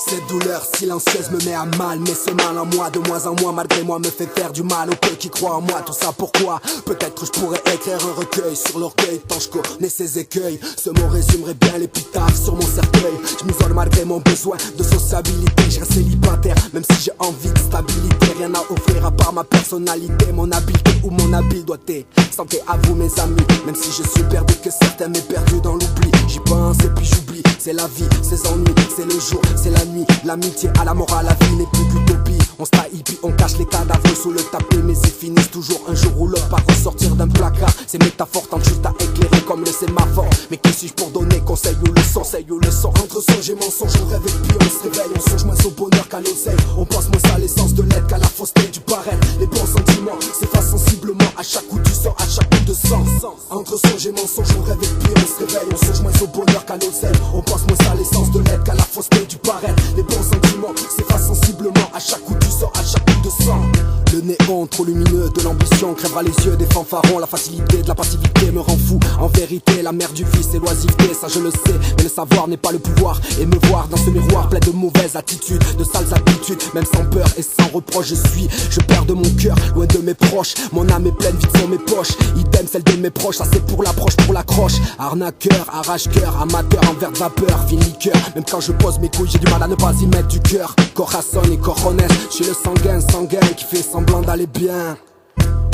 Cette douleur silencieuse me met à mal, mais ce mal en moi, de moins en moins, malgré moi, me fait faire du mal aux peu qui croient en moi. Tout ça pourquoi? Peut-être je pourrais écrire un recueil sur l'orgueil, tant je connais ses écueils. Ce mot résumerait bien l'épitaphe sur mon cercueil. Je m'isole malgré mon besoin de sociabilité. Je reste célibataire, même si j'ai envie de stabilité. Rien à offrir à part ma personnalité, mon habileté ou mon habile doigté. Santé à vous mes amis, même si je suis perdu, que certains m'aient perdu dans l'oubli. J'y pense et puis j'oublie, c'est la vie, ses ennuis, c'est le jour, c'est la nuit. L'amitié à la mort, à la vie n'est plus qu'utopie. On se trahit puis on cache les cadavres sous le tapis, mais ils finissent toujours un jour ou l'autre par ressortir d'un placard. Ces métaphores tentent juste à éclairer comme le sémaphore. Mais qui suis-je pour donner conseil ou leçon? Entre songe et mensonge, on rêve et puis on se réveille. On songe moins au bonheur qu'à l'oseille. On pense moins à l'essence de l'aide qu'à la fausseté du paraître. Les bons sentiments s'effacent sensiblement à chaque coup du sang, à chaque coup de sang. Entre songe et mensonge, on rêve et puis on se réveille. On songe moins au bonheur qu'à l'oseille. On pense moins à l'essence de l'aide qu'à la fausseté du paraître. Les bons sentiments s'effacent sensiblement à chaque coup du sang, à chaque coup de sang. Le néon trop lumineux de l'ambition crèvera les yeux des fanfarons. La facilité de la passivité me rend fou. En vérité, la mère du vice c'est l'oisiveté, ça je le sais. Mais le savoir n'est pas le pouvoir. Et me voir dans ce miroir plein de mauvaises attitudes, de sales habitudes, même sans peur et sans reproche je perds de mon cœur, loin de mes proches. Mon âme est pleine, vide sont mes poches. Idem celle de mes proches, ça c'est pour l'approche, pour l'accroche. Arnaqueur, arrache-cœur, amateur en verre de vapeur, fine liqueur. Même quand je pose mes couilles, j'ai du mal à ne pas y mettre du cœur. Corazon et cojones, je suis le sanguin qui fait semblant d'aller bien.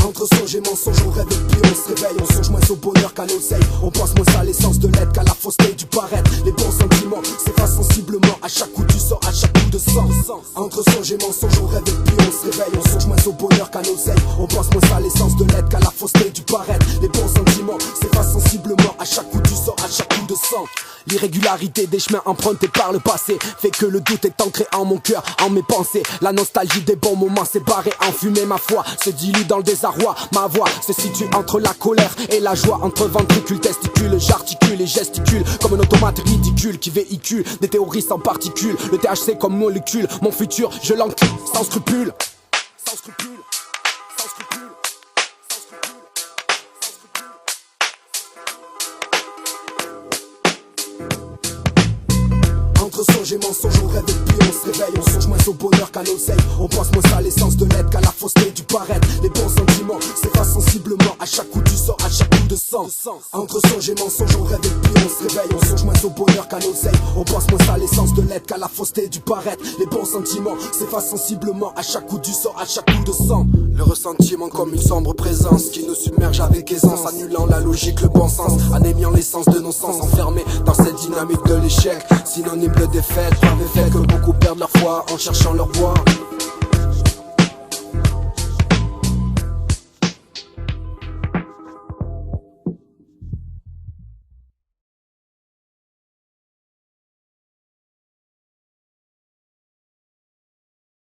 Entre songe et mensonge, on rêve et puis on se réveille. On songe moins au bonheur qu'à l'oseille. On pense moins à l'essence de l'aide qu'à la fausseté du paraître. Les bons sentiments s'effacent sensiblement à chaque coup du sang, à chaque coup de sang. Entre songe et mensonge, on rêve et puis on se réveille. On songe moins au bonheur qu'à l'oseille. On pense moins à l'essence de l'aide qu'à la fausseté du paraître. Les bons sentiments s'effacent sensiblement à chaque coup du sang, à chaque coup de sang. L'irrégularité des chemins empruntés par le passé fait que le doute est ancré en mon cœur, en mes pensées. La nostalgie des bons moments s'est barrée en fumée. Ma foi se dilue dans le désarroi. Ma voix se situe entre la colère et la joie. Entre ventricule, testicule, j'articule et gesticule comme un automate ridicule qui véhicule des théories sans particules. Le THC comme molécule, mon futur je l'encule sans scrupule. Sans scrupule. Sans scrupule. Sans scrupule. Entre songe et mensonge, on rêve et puis on se réveille. On songe moins au bonheur qu'à l'oseille. On pense moins à l'essence de l'aide qu'à la fausseté du paraître. Les bons sentiments s'effacent sensiblement à chaque coup du sang, à chaque coup de sang. Entre songe et mensonge, on rêve et puis on se réveille. On songe moins au bonheur qu'à l'oseille. On pense moins à l'essence de l'aide qu'à la fausseté du paraître. Les bons sentiments s'effacent sensiblement à chaque coup du sang, à chaque coup de sang. Le ressentiment comme une sombre présence qui nous submerge avec aisance, annulant la logique, le bon sens, anémiant l'essence de nos sens, enfermés dans cette dynamique de l'échec, synonyme de défaite. Avait fait que beaucoup perdent leur foi en cherchant leur voie.